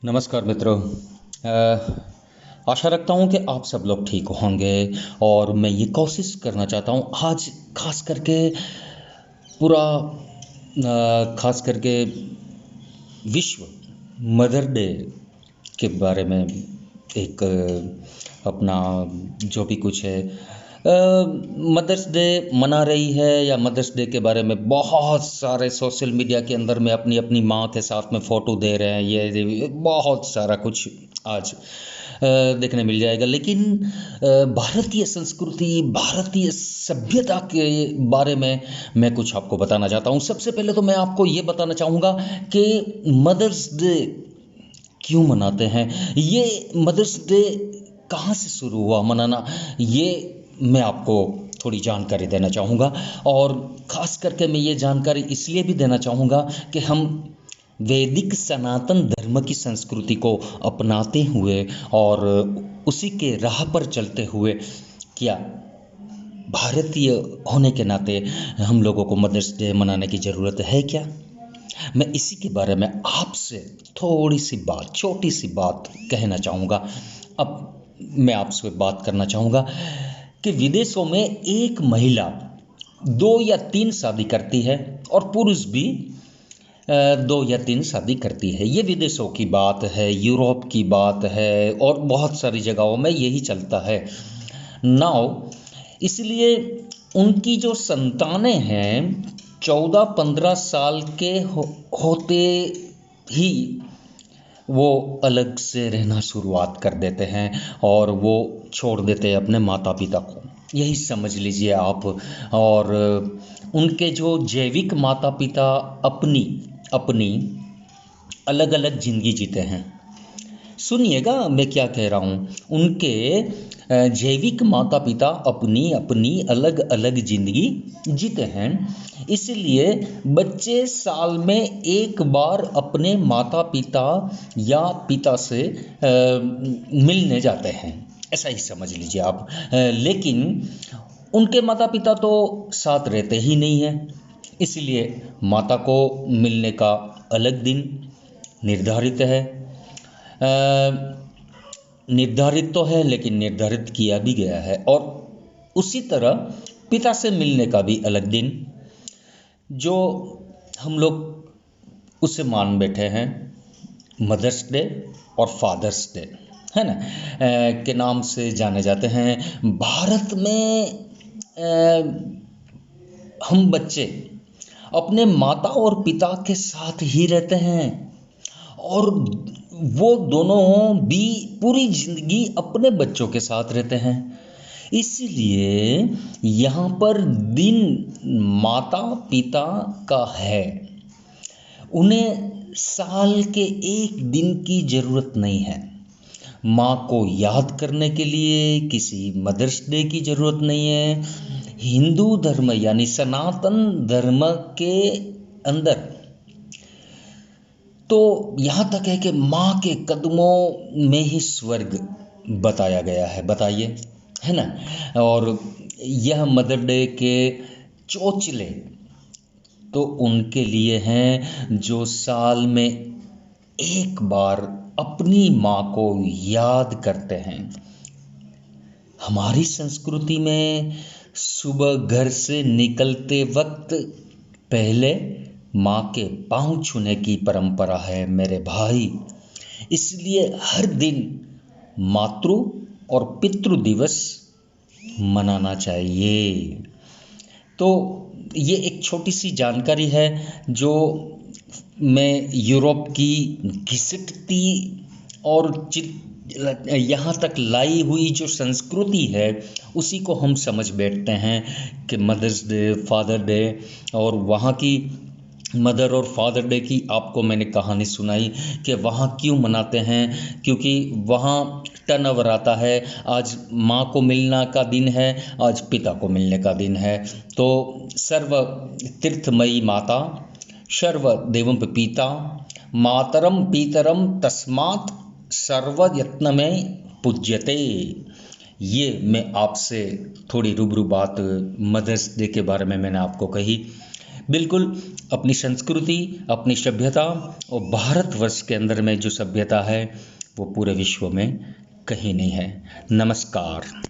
नमस्कार मित्रों। आशा रखता हूँ कि आप सब लोग ठीक होंगे और मैं ये कोशिश करना चाहता हूँ आज खास करके पूरा खास करके विश्व मदर डे के बारे में एक अपना जो भी कुछ है मदर्स डे मना रही है या मदर्स डे के बारे में बहुत सारे सोशल मीडिया के अंदर में अपनी अपनी माँ के साथ में फ़ोटो दे रहे हैं। ये बहुत सारा कुछ आज देखने मिल जाएगा। लेकिन भारतीय संस्कृति, भारतीय सभ्यता के बारे में मैं कुछ आपको बताना चाहता हूँ। सबसे पहले तो मैं आपको ये बताना चाहूँगा कि मदर्स डे क्यों मनाते हैं, ये मदर्स डे कहाँ से शुरू हुआ मनाना, ये मैं आपको थोड़ी जानकारी देना चाहूँगा। और ख़ास करके मैं ये जानकारी इसलिए भी देना चाहूँगा कि हम वैदिक सनातन धर्म की संस्कृति को अपनाते हुए और उसी के राह पर चलते हुए क्या भारतीय होने के नाते हम लोगों को मदर्स डे मनाने की ज़रूरत है क्या। मैं इसी के बारे में आपसे थोड़ी सी बात, छोटी सी बात कहना चाहूँगा। अब मैं आपसे बात करना चाहूँगा कि विदेशों में एक महिला 2 या 3 शादी करती है और पुरुष भी 2 या 3 शादी करती है। ये विदेशों की बात है, यूरोप की बात है और बहुत सारी जगहों में यही चलता है। नाउ इसलिए उनकी जो संतानें हैं 14-15 साल के होते ही वो अलग से रहना शुरुआत कर देते हैं और वो छोड़ देते हैं अपने माता पिता को, यही समझ लीजिए आप। और उनके जो जैविक माता पिता अपनी अपनी अलग अलग ज़िंदगी जीते हैं। सुनिएगा मैं क्या कह रहा हूँ। उनके जैविक माता पिता अपनी अपनी अलग अलग ज़िंदगी जीते हैं, इसलिए बच्चे साल में एक बार अपने माता पिता या पिता से मिलने जाते हैं, ऐसा ही समझ लीजिए आप। लेकिन उनके माता पिता तो साथ रहते ही नहीं हैं, इसलिए माता को मिलने का अलग दिन निर्धारित है। निर्धारित तो है लेकिन निर्धारित किया भी गया है। और उसी तरह पिता से मिलने का भी अलग दिन, जो हम लोग उसे मान बैठे हैं मदर्स डे और फादर्स डे, है ना, के नाम से जाने जाते हैं। भारत में हम बच्चे अपने माता और पिता के साथ ही रहते हैं और वो दोनों भी पूरी ज़िंदगी अपने बच्चों के साथ रहते हैं। इसलिए यहाँ पर दिन माता पिता का है, उन्हें साल के एक दिन की ज़रूरत नहीं है। माँ को याद करने के लिए किसी मदर्स डे की ज़रूरत नहीं है। हिंदू धर्म यानी सनातन धर्म के अंदर तो यहाँ तक है कि माँ के कदमों में ही स्वर्ग बताया गया है, बताइए, है ना। और यह मदर डे के चोचले तो उनके लिए हैं जो साल में एक बार अपनी माँ को याद करते हैं। हमारी संस्कृति में सुबह घर से निकलते वक्त पहले माँ के पाँव छूने की परंपरा है मेरे भाई। इसलिए हर दिन मातृ और पितृ दिवस मनाना चाहिए। तो ये एक छोटी सी जानकारी है जो मैं यूरोप की घिसटती और यहाँ तक लाई हुई जो संस्कृति है उसी को हम समझ बैठते हैं कि मदर्स डे, फादर डे। और वहाँ की मदर और फादर डे की आपको मैंने कहानी सुनाई कि वहाँ क्यों मनाते हैं, क्योंकि वहाँ टर्नओवर आता है। आज माँ को मिलना का दिन है, आज पिता को मिलने का दिन है। तो सर्व तीर्थमयी माता सर्व देवं पिता मातरम पीतरम तस्मात् सर्वयत्न में पूज्यते। ये मैं आपसे थोड़ी रूबरू बात मदर्स डे के बारे में मैंने आपको कही। बिल्कुल अपनी संस्कृति, अपनी सभ्यता और भारतवर्ष के अंदर में जो सभ्यता है वो पूरे विश्व में कहीं नहीं है। नमस्कार।